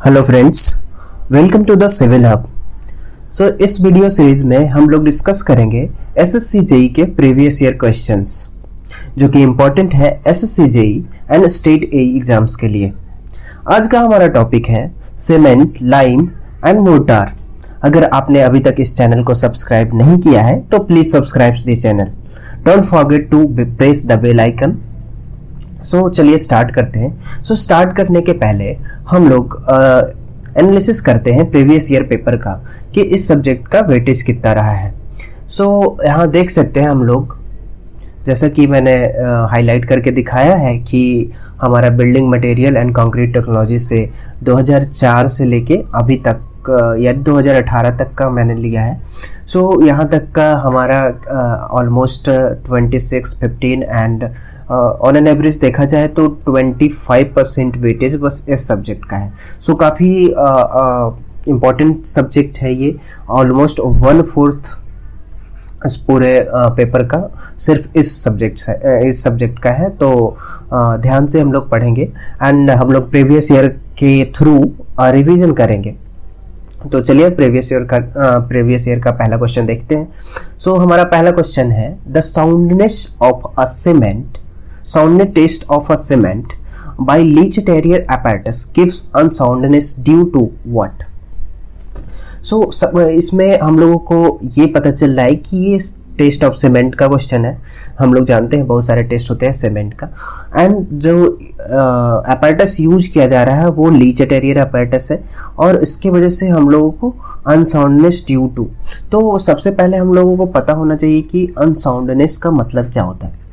Hello friends, welcome to the civil hub. इस video series में हम लोग डिस्कस करेंगे एसएससी जेई के प्रीवियस ईयर क्वेश्चंस जो कि इम्पोर्टेंट है SSC JE and state AE exams के लिए। आज का हमारा टॉपिक है सीमेंट, लाइम एंड मोर्टार। अगर आपने अभी तक इस चैनल को सब्सक्राइब नहीं किया है तो please subscribe the channel. Don't forget to press the bell icon. चलिए स्टार्ट करते हैं। स्टार्ट करने के पहले हम लोग एनालिसिस करते हैं प्रीवियस ईयर पेपर का कि इस सब्जेक्ट का वेटेज कितना रहा है। यहाँ देख सकते हैं हम लोग, जैसा कि मैंने हाईलाइट करके दिखाया है कि हमारा building material and concrete technology से 2004 से लेके अभी तक या 2018 तक का मैंने लिया है। यहाँ तक का हमारा almost 26, 15 and on an average देखा जाए तो 25% वेटेज बस इस सब्जेक्ट का है। काफ़ी इम्पॉर्टेंट सब्जेक्ट है ये। ऑलमोस्ट 1/4 इस पूरे पेपर का सिर्फ इस सब्जेक्ट का है। तो ध्यान से हम लोग पढ़ेंगे एंड हम लोग प्रीवियस ईयर के थ्रू रिवीजन करेंगे। तो चलिए प्रीवियस ईयर का पहला क्वेश्चन देखते हैं। हमारा पहला क्वेश्चन है the soundness test of a cement by Le Chatelier apparatus gives unsoundness due to what? इसमें हम लोगों को ये पता चल रहा है कि ये टेस्ट ऑफ सीमेंट का क्वेश्चन है। हम लोग जानते हैं बहुत सारे टेस्ट होते हैं सीमेंट का, एंड जो apparatus यूज किया जा रहा है वो लीच टेरियर apparatus है और इसके वजह से हम लोगों को अनसाउंडनेस ड्यू टू। तो सबसे पहले हम लोगों को पता होना चाहिए कि अनसाउंडनेस का मतलब क्या होता है।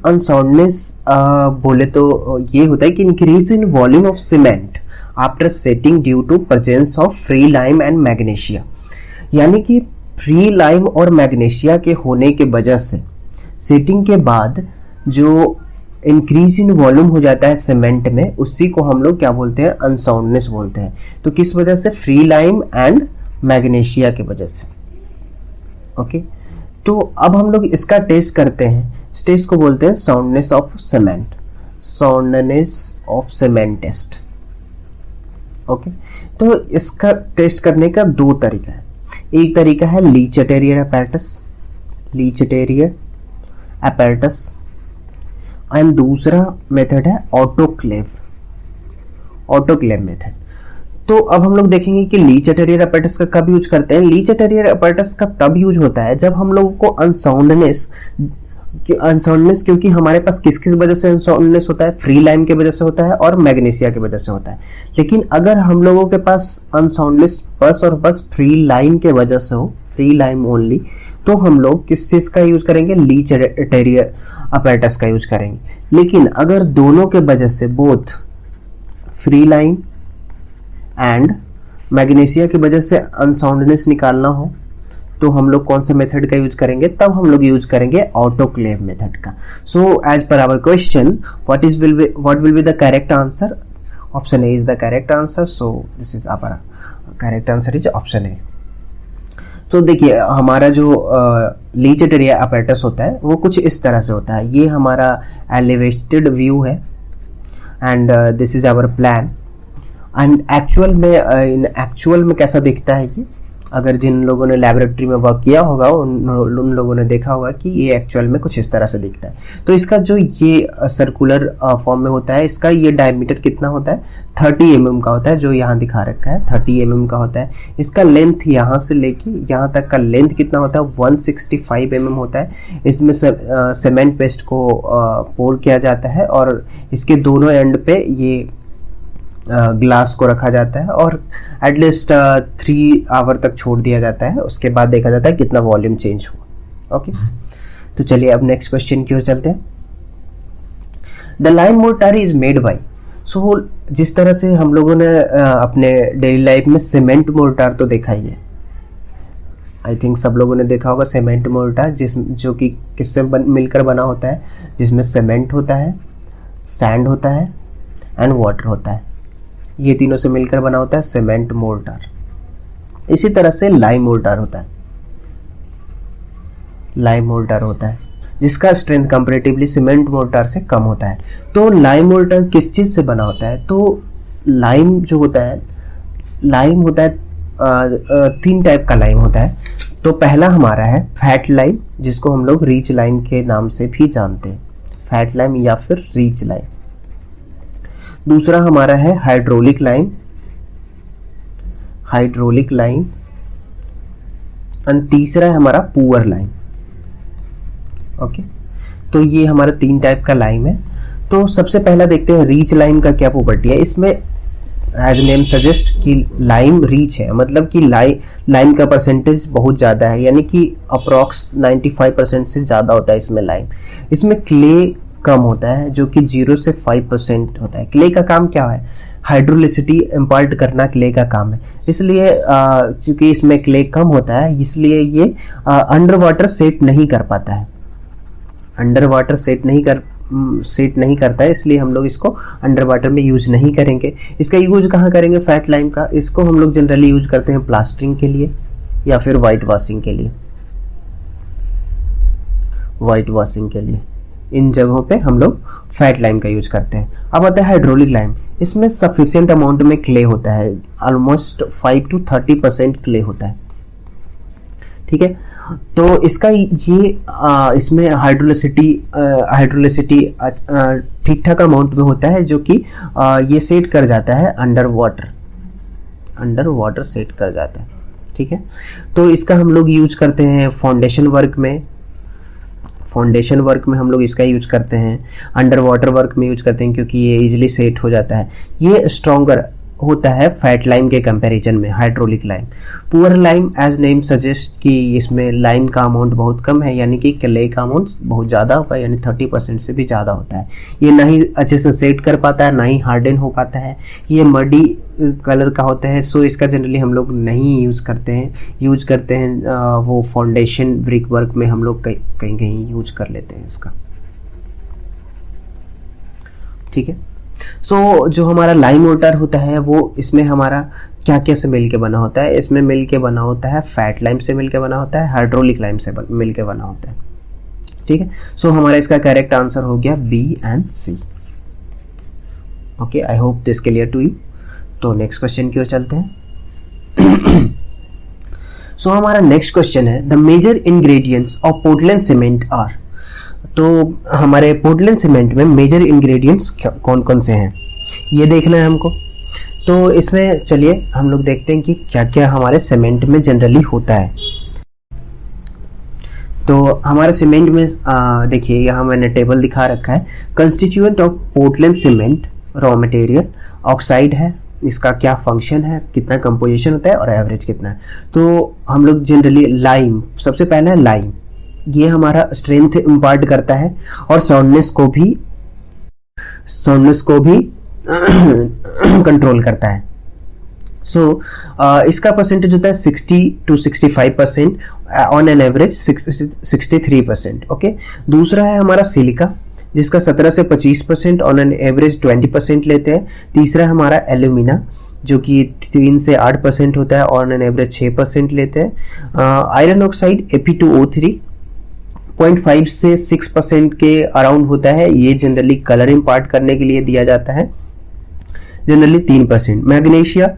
अनसाउंडनेस बोले तो ये होता है कि increase in volume of cement after setting due to presence of free lime and magnesia. यानी कि फ्री लाइम और मैग्नीशिया के होने के वजह से सेटिंग के बाद जो इंक्रीज इन वॉल्यूम हो जाता है सीमेंट में, उसी को हम लोग क्या बोलते हैं, अनसाउंडनेस बोलते हैं। तो किस वजह से? फ्री लाइम एंड मैग्नीशिया की वजह से। ओके, तो अब हम लोग इसका टेस्ट करते हैं। इस टेस्ट को बोलते हैं soundness of cement, test. Okay, तो इसका टेस्ट करने का दो तरीका है। एक तरीका है लीच टेरियर apparatus एंड दूसरा मेथड है ऑटोक्लेव मेथड। तो अब हम लोग देखेंगे कि लीच टेरियर apparatus का कब यूज करते हैं। लीच टेरियर apparatus का तब यूज होता है जब हम लोगों को अनसाउंडनेस, क्योंकि हमारे पास किस किस वजह से अनसाउंडनेस होता है, फ्री लाइम के वजह से होता है और मैग्नीशिया की वजह से होता है। लेकिन अगर हम लोगों के पास अनसाउंडनेस बस और बस फ्री लाइम के वजह से हो, फ्री लाइम ओनली, तो हम लोग किस चीज का यूज करेंगे, लीच टेरियर apparatus का यूज करेंगे। लेकिन अगर दोनों के वजह से both free lime and magnesia की वजह से अनसाउंडनेस निकालना हो तो हम लोग कौन से मेथड का यूज करेंगे? तब हम लोग यूज करेंगे ऑटोक्लेव मेथड का। As per our question, what will be the correct answer? Option A is the correct answer. This is our correct answer is option A. तो देखिए, हमारा जो लीच टेरियर apparatus होता है वो कुछ इस तरह से होता है। ये हमारा एलिवेटेड व्यू है and this is our plan. And actual में कैसा दिखता है ये, अगर जिन लोगों ने लैबोरेटरी में वर्क किया होगा उन लोगों ने देखा होगा कि ये एक्चुअल में कुछ इस तरह से दिखता है। तो इसका जो ये सर्कुलर फॉर्म में होता है, इसका ये डायमीटर कितना होता है, 30 mm का होता है, जो यहाँ दिखा रखा है 30 mm का होता है। इसका लेंथ यहाँ से लेके यहाँ तक का लेंथ कितना होता है, 165 mm होता है। इसमें सीमेंट पेस्ट को पोर किया जाता है और इसके दोनों एंड पे ये ग्लास को रखा जाता है और एटलीस्ट 3 आवर तक छोड़ दिया जाता है। उसके बाद देखा जाता है कितना वॉल्यूम चेंज हुआ। ओके, तो चलिए अब नेक्स्ट क्वेश्चन की ओर चलते हैं। The lime mortar is made by. जिस तरह से हम लोगों ने अपने डेली लाइफ में सीमेंट मोर्टार तो देखा ही है, आई थिंक सब लोगों ने देखा होगा सीमेंट मोर्टार, जो कि किससे मिलकर बना होता है, जिसमें सीमेंट होता है, सैंड होता है एंड वाटर होता है। ये तीनों से मिलकर बना होता है सीमेंट मोर्टार। इसी तरह से लाइम मोर्टार होता है जिसका स्ट्रेंथ कंपैरेटिवली सीमेंट मोर्टार से कम होता है। तो लाइम मोर्टार किस चीज से बना होता है? तो लाइम जो होता है, लाइम होता है 3 टाइप का लाइम होता है। तो पहला हमारा है फैट लाइम, जिसको हम लोग रीच लाइम के नाम से भी जानते हैं, फैट लाइम या फिर रीच लाइम। दूसरा हमारा है hydraulic lime, hydraulic lime. And तीसरा है हमारा पुअर लाइम। ओके, तो ये हमारा 3 टाइप का लाइम है। तो सबसे पहला देखते हैं रीच लाइम का क्या प्रॉपर्टी है। इसमें एज नेम सजेस्ट कि लाइम रीच है, मतलब कि लाइम का परसेंटेज बहुत ज़्यादा है, यानी कि अप्रॉक्स 95% से ज़्यादा होता है इसमें लाइम। इसमें क्ले कम होता है, जो कि 0 से 5% होता है। क्ले का काम क्या है? हाइड्रोलिसिटी इम्पार्ट करना क्ले का काम है। इसलिए चूंकि इसमें क्ले कम होता है, इसलिए ये अंडर वाटर सेट नहीं कर पाता है, अंडर वाटर सेट नहीं करता है, इसलिए हम लोग इसको अंडर वाटर में यूज नहीं करेंगे। इसका यूज कहाँ करेंगे फैट लाइम का? इसको हम लोग जनरली यूज करते हैं प्लास्टरिंग के लिए या फिर वाइट वॉशिंग के लिए, वाइट वॉशिंग के लिए इन जगहों पे हम लोग फैट लाइम का यूज करते हैं। अब आता है हाइड्रोलिक लाइम। इसमें सफिशिएंट अमाउंट में क्ले होता है, ऑलमोस्ट 5 to 30% क्ले होता है। ठीक है, तो इसका ये इसमें हाइड्रोलिसिटी ठीक ठाक अमाउंट में होता है, जो कि ये सेट कर जाता है अंडर वाटर सेट कर जाता है। ठीक है, तो इसका हम लोग यूज करते हैं फाउंडेशन वर्क में, हम लोग इसका यूज करते हैं, अंडर वाटर वर्क में यूज करते हैं, क्योंकि ये इजीली सेट हो जाता है। ये स्ट्रॉन्गर होता है फैट लाइम के कंपैरिजन में, hydraulic lime. Poor lime as name suggest कि इसमें लाइम का अमाउंट बहुत कम है, यानी कि क्ले का अमाउंट बहुत ज़्यादा होता है, यानी 30% से भी ज़्यादा होता है। ये ना ही अच्छे से सेट कर पाता है, ना ही हार्डन हो पाता है। ये मडी कलर का होता है, सो इसका जनरली हम लोग नहीं यूज करते हैं। वो फाउंडेशन ब्रिक वर्क में हम लोग कहीं यूज कर लेते हैं इसका। ठीक है, सो जो हमारा लाइम वाटर होता है वो इसमें हमारा क्या क्या से मिलके बना होता है? इसमें मिलके बना होता है फैट लाइम से मिलके बना होता है, हाइड्रोलिक लाइम से मिलके बना होता है। ठीक है, सो हमारा इसका करेक्ट आंसर हो गया B and C. Okay, I hope this clear to you. तो नेक्स्ट क्वेश्चन की ओर चलते हैं। सो हमारा नेक्स्ट क्वेश्चन है the major ingredients of Portland cement are. तो हमारे पोर्टलैंड सीमेंट में मेजर इंग्रेडिएंट्स कौन कौन से हैं, ये देखना है हमको। तो इसमें चलिए हम लोग देखते हैं कि क्या क्या हमारे सीमेंट में जनरली होता है। तो हमारे सीमेंट में देखिए यहाँ मैंने टेबल दिखा रखा है। Constituent of Portland cement raw material oxide है, इसका क्या फंक्शन है, कितना कंपोजिशन होता है और एवरेज कितना है। तो हम लोग जनरली लाइम, सबसे पहला है लाइम, ये हमारा स्ट्रेंथ इम्पार्ट करता है और साउंडनेस को भी कंट्रोल करता है। सो इसका परसेंटेज होता है 60 to 65%, on an average 63%। Okay, दूसरा है हमारा सिलिका, जिसका 17 से 25%, ऑन एन एवरेज 20% लेते हैं। तीसरा है हमारा एल्यूमिना, जो कि 3 से 8% होता है, ऑन एन एवरेज 6% लेते हैं। आयरन ऑक्साइड Fe2O3 0.5 से 6% के अराउंड होता है, ये जनरली कलर इम्पार्ट करने के लिए दिया जाता है, generally 3%। Magnesia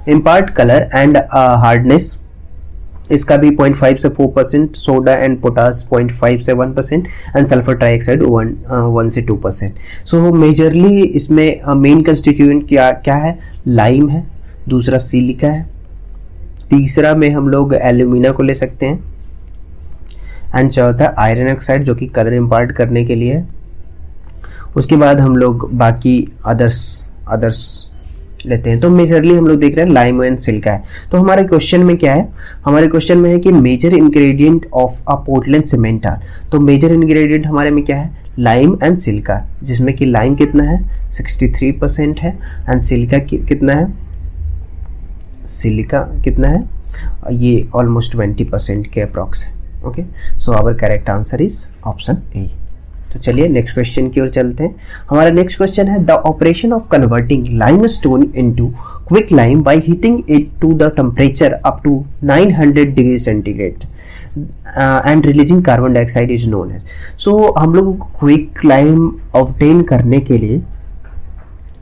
impart colour and hardness, इसका भी 0.5 से 4%। सोडा एंड पोटास 0.5 से 1%, एंड सल्फर ट्राइऑक्साइड 1 से 2%। सो मेजरली इसमें मेन कंस्टिट्यूएंट क्या है? लाइम है, दूसरा सिलिका है, तीसरा में हम लोग एल्यूमिना को ले सकते हैं, एंड चौथा आयरन ऑक्साइड, जो कि कलर इम्पार्ट करने के लिए। उसके बाद हम लोग बाकी अदर्स लेते हैं। तो मेजरली हम लोग देख रहे हैं लाइम एंड सिलिका है। तो हमारे क्वेश्चन में क्या है? हमारे क्वेश्चन में है कि major ingredient of a Portland cement are. तो मेजर इंग्रेडिएंट हमारे में क्या है? लाइम एंड सिलिका, जिसमें कि लाइम कितना है? 63% है, एंड सिलिका कितना है? सिलिका कितना है? ये ऑलमोस्ट 20% के अप्रॉक्स है। Okay, so our correct answer is option A. तो चलिए नेक्स्ट क्वेश्चन की ओर चलते हैं। हमारा नेक्स्ट क्वेश्चन है the operation of converting limestone into quick lime by heating it to the temperature up to 900 degree centigrade and releasing carbon dioxide is known as. So हम लोग क्विक लाइम ऑब्टेन करने के लिए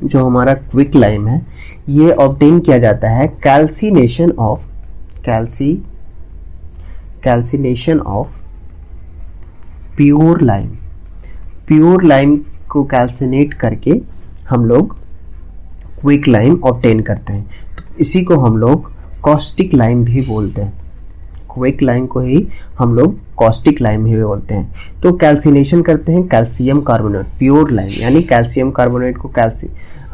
जो हमारा quick lime है, ये obtain किया जाता है calcination of pure lime. Pure lime को कैल्सिनेट करके हम लोग क्विक लाइम ऑब्टेन करते हैं। तो इसी को हम लोग कॉस्टिक लाइम भी बोलते हैं। क्विक लाइम को ही हम लोग कॉस्टिक लाइम भी बोलते हैं। तो कैल्सिनेशन करते हैं कैल्शियम कार्बोनेट, प्योर लाइम यानी कैल्शियम कार्बोनेट को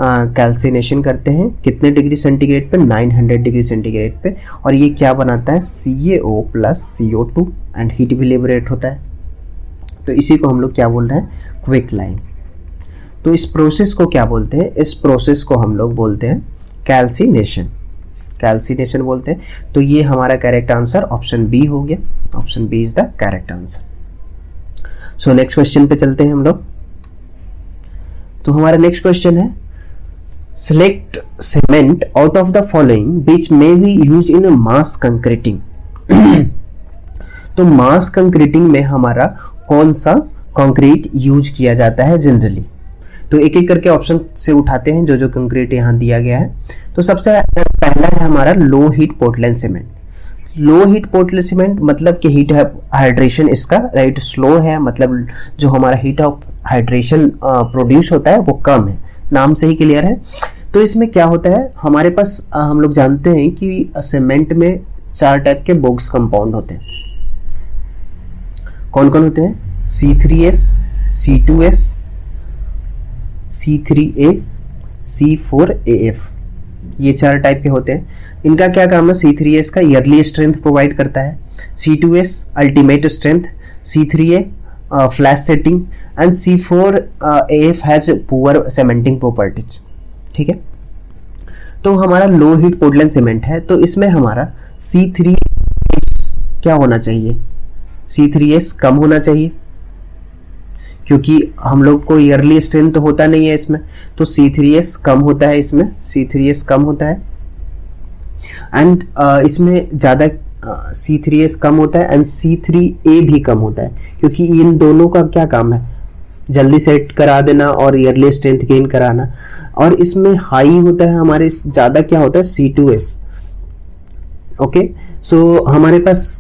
कैल्सिनेशन करते हैं कितने डिग्री सेंटीग्रेड पे, 900 डिग्री सेंटीग्रेड पे, और ये क्या बनाता है, CaO plus CO2 and heat भी लिबरेट होता है। तो इसी को हम लोग क्या बोल रहे हैं, क्विक लाइम। तो इस प्रोसेस को क्या बोलते हैं, इस प्रोसेस को हम लोग बोलते हैं कैल्सिनेशन बोलते हैं। तो ये हमारा करेक्ट आंसर ऑप्शन बी हो गया। Option B is the correct answer. So next question पे चलते हैं हम लोग। तो हमारा नेक्स्ट क्वेश्चन है, select cement out of the following which may be use in mass concreting. तो मास कंक्रीटिंग में हमारा कौन सा कंक्रीट यूज किया जाता है जनरली। तो एक एक करके ऑप्शन से उठाते हैं जो जो कंक्रीट यहाँ दिया गया है। तो सबसे पहला है हमारा low heat Portland cement. Low heat Portland cement मतलब कि हीट हाइड्रेशन इसका राइट स्लो है, मतलब जो हमारा हीट ऑफ हाइड्रेशन प्रोड्यूस होता है वो कम है, नाम से ही क्लियर है। तो इसमें क्या होता है, हमारे पास हम लोग जानते हैं कि सीमेंट में 4 टाइप के बोक्स कंपाउंड होते हैं। कौन कौन होते हैं, C3S, C2S, C3A, C4AF, ये 4 टाइप के होते हैं। इनका क्या काम है, C3S का ईयरली स्ट्रेंथ प्रोवाइड करता है, C2S ultimate strength, C3A flash setting and C4AF has poor cementing properties. ठीक है, तो हमारा लो हीट पोर्टलैंड सीमेंट है, तो इसमें हमारा C3S क्या होना चाहिए, C3S कम होना चाहिए, क्योंकि हम लोग को ईयरली स्ट्रेंथ होता नहीं है इसमें, तो C3S कम होता है, इसमें C3S कम होता है। एंड इसमें ज़्यादा C3S कम होता है एंड C3A भी कम होता है, क्योंकि इन दोनों का क्या काम है, जल्दी सेट करा देना और ईयरली स्ट्रेंथ गेन कराना। और इसमें हाई होता है हमारे, ज़्यादा क्या होता है, C2S। ओके, सो हमारे पास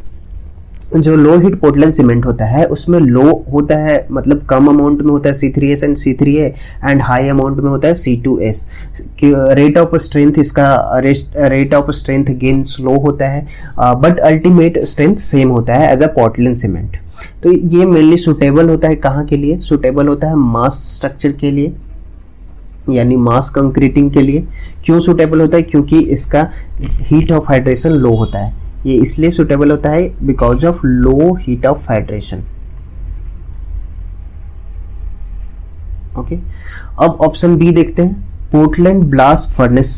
जो लो हीट पोर्टलैंड सीमेंट होता है उसमें लो होता है, मतलब कम अमाउंट में होता है C3S and C3A, and high amount में होता है C2S। रेट ऑफ स्ट्रेंथ इसका rate of strength gain slow होता है, बट अल्टीमेट स्ट्रेंथ सेम होता है एज अ पोर्टलैंड सीमेंट। तो ये मेनली सुटेबल होता है कहाँ के लिए, सुटेबल होता है मास स्ट्रक्चर के लिए, यानी मास कंक्रीटिंग के लिए। क्यों सुटेबल होता है, क्योंकि इसका हीट ऑफ हाइड्रेशन लो होता है। ये इसलिए सुटेबल होता है because of low heat of hydration. Okay, अब ऑप्शन बी देखते हैं, Portland blast furnace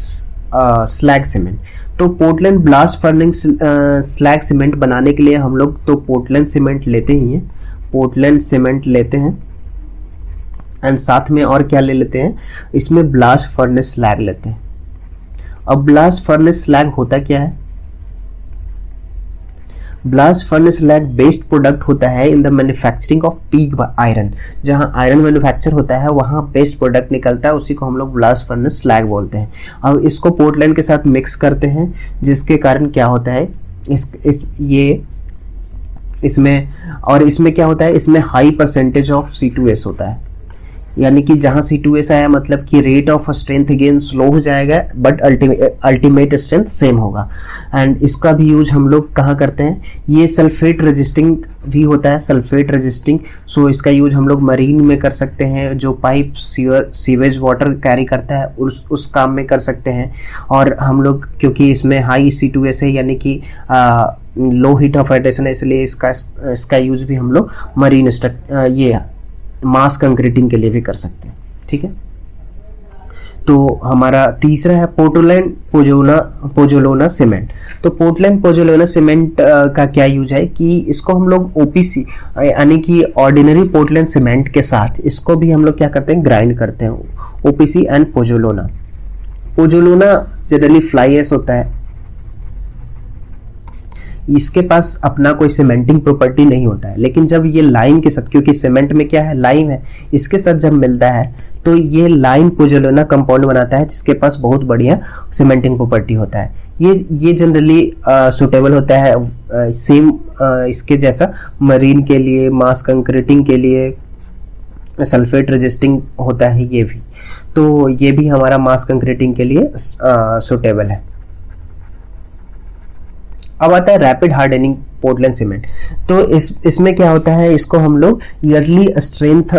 slag cement. तो Portland blast furnace slag cement बनाने के लिए हम लोग तो पोर्टलैंड सीमेंट लेते ही हैं, पोर्टलैंड सीमेंट लेते हैं एंड साथ में और क्या ले लेते हैं, इसमें ब्लास्ट फर्नेस स्लैग लेते हैं। अब ब्लास्ट फर्नेस स्लैग होता क्या है, blast furnace slag based product होता है in the manufacturing of pig iron. जहां आयरन मैन्युफैक्चर होता है वहां बेस्ट प्रोडक्ट निकलता है, उसी को हम लोग ब्लास्ट फर्नेस स्लैग बोलते हैं। अब इसको पोर्टलैंड के साथ मिक्स करते हैं, जिसके कारण क्या होता है, इसमें क्या होता है, इसमें हाई परसेंटेज ऑफ C2S होता है, यानी कि जहां C2S आया मतलब कि rate of strength gain slow हो जाएगा, बट अल्टीमेट स्ट्रेंथ सेम होगा। एंड इसका भी यूज हम लोग कहाँ करते हैं, ये सल्फेट रेजिस्टिंग भी होता है, सल्फेट रेजिस्टिंग। सो इसका यूज हम लोग मरीन में कर सकते हैं, जो पाइप सीवेज वाटर कैरी करता है उस काम में कर सकते हैं। और हम लोग क्योंकि इसमें हाई C2S है, यानी कि लो हीट ऑफ हाइड्रेशन है, इसलिए इसका यूज भी हम लोग मरीन ये मास कंक्रीटिंग के लिए भी कर सकते हैं। ठीक है, तो हमारा तीसरा है पोर्टलैंड पोजोलोना सीमेंट। तो पोर्टलैंड पोजोलोना सीमेंट का क्या यूज है कि इसको हम लोग OPC यानी कि ऑर्डिनरी पोर्टलैंड सीमेंट के साथ इसको भी हम लोग क्या करते हैं, ग्राइंड करते हैं, OPC and pozzolana. Pozzolana generally fly ash होता है, इसके पास अपना कोई सीमेंटिंग प्रॉपर्टी नहीं होता है, लेकिन जब ये लाइम के साथ, क्योंकि सीमेंट में क्या है, लाइम है, इसके साथ जब मिलता है तो ये लाइम पोज़ोलाना कंपाउंड बनाता है जिसके पास बहुत बढ़िया सीमेंटिंग प्रॉपर्टी होता है। ये जनरली सुटेबल होता है सेम इसके जैसा मरीन के लिए, मास कंक्रीटिंग के लिए, सल्फेट रेजिस्टिंग होता है ये भी। तो ये भी हमारा मास कंक्रीटिंग के लिए सुटेबल है। अब आता है रैपिड हार्डनिंग पोर्टलैंड सीमेंट। तो इसमें क्या होता है, इसको हम लोग ईयरली स्ट्रेंथ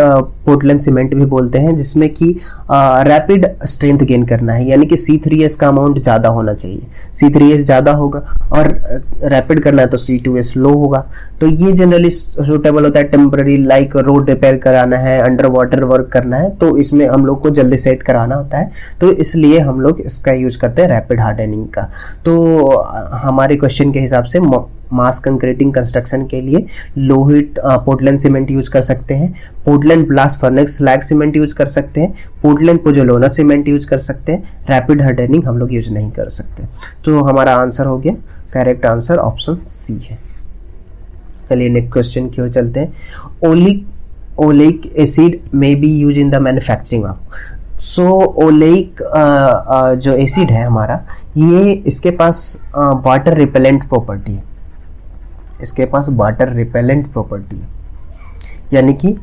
पोर्टलैंड सीमेंट भी बोलते हैं, जिसमें कि रैपिड स्ट्रेंथ गेन करना है, यानी कि C3S का अमाउंट ज़्यादा होना चाहिए। C3S ज़्यादा होगा और रैपिड करना है तो C2S लो होगा। तो ये जनरली सूटेबल होता है टेम्पररी, लाइक रोड रिपेयर कराना है, अंडर वाटर वर्क करना है, तो इसमें हम लोग को जल्दी सेट कराना होता है, तो इसलिए हम लोग इसका यूज करते हैं रैपिड हार्डनिंग का। तो हमारे क्वेश्चन के हिसाब से मास कंक्रीटिंग कंस्ट्रक्शन के लिए लोहित पोर्टलैंड सीमेंट यूज कर सकते हैं, Portland blast furnace slag cement use कर सकते हैं, पोर्टलैंड पोज़ोलाना सीमेंट यूज कर सकते हैं, रैपिड हार्डनिंग हम लोग यूज नहीं कर सकते। तो हमारा आंसर हो गया, करेक्ट आंसर ऑप्शन सी है। चलिए नेक्स्ट क्वेश्चन की ओर चलते हैं। ओलेइक एसिड में B use in the manufacturing of. So oleic जो एसिड है हमारा, ये इसके पास वाटर रिपेलेंट प्रॉपर्टी है, इसके पास वाटर रिपेलेंट प्रॉपर्टी है, यानी कि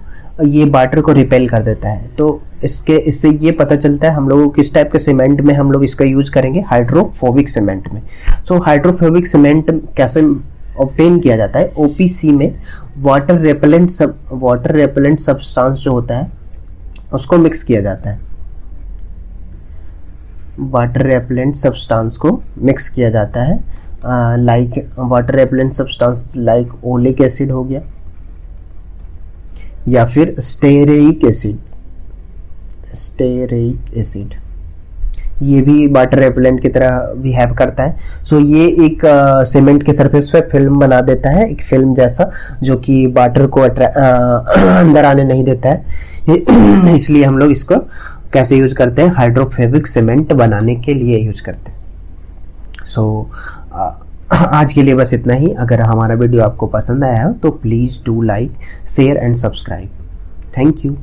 ये वाटर को रिपेल कर देता है। तो इससे ये पता चलता है हम लोगों को किस टाइप के सीमेंट में हम लोग इसका यूज करेंगे, हाइड्रोफोबिक सीमेंट में। सो हाइड्रोफोबिक सीमेंट कैसे ऑब्टेन किया जाता है, OPC में वाटर रेपेलेंट सब्सटेंस जो होता है उसको मिक्स किया जाता है, वाटर रेपेलेंट सब्सटेंस को मिक्स किया जाता है, like water repellent substance like oleic acid हो गया या फिर स्टेरेइक एसिड, ये भी वाटर रेपेलेंट की तरह बिहेव करता है। सो ये एक सीमेंट के सरफेस पे फिल्म बना देता है, एक फिल्म जैसा, जो कि वाटर को अंदर आने नहीं देता है। इसलिए हम लोग इसको कैसे यूज करते हैं, हाइड्रोफोबिक सीमेंट बनाने के लिए यूज करते हैं। सो आज के लिए बस इतना ही। अगर हमारा वीडियो आपको पसंद आया हो तो please do like, share and subscribe. Thank you.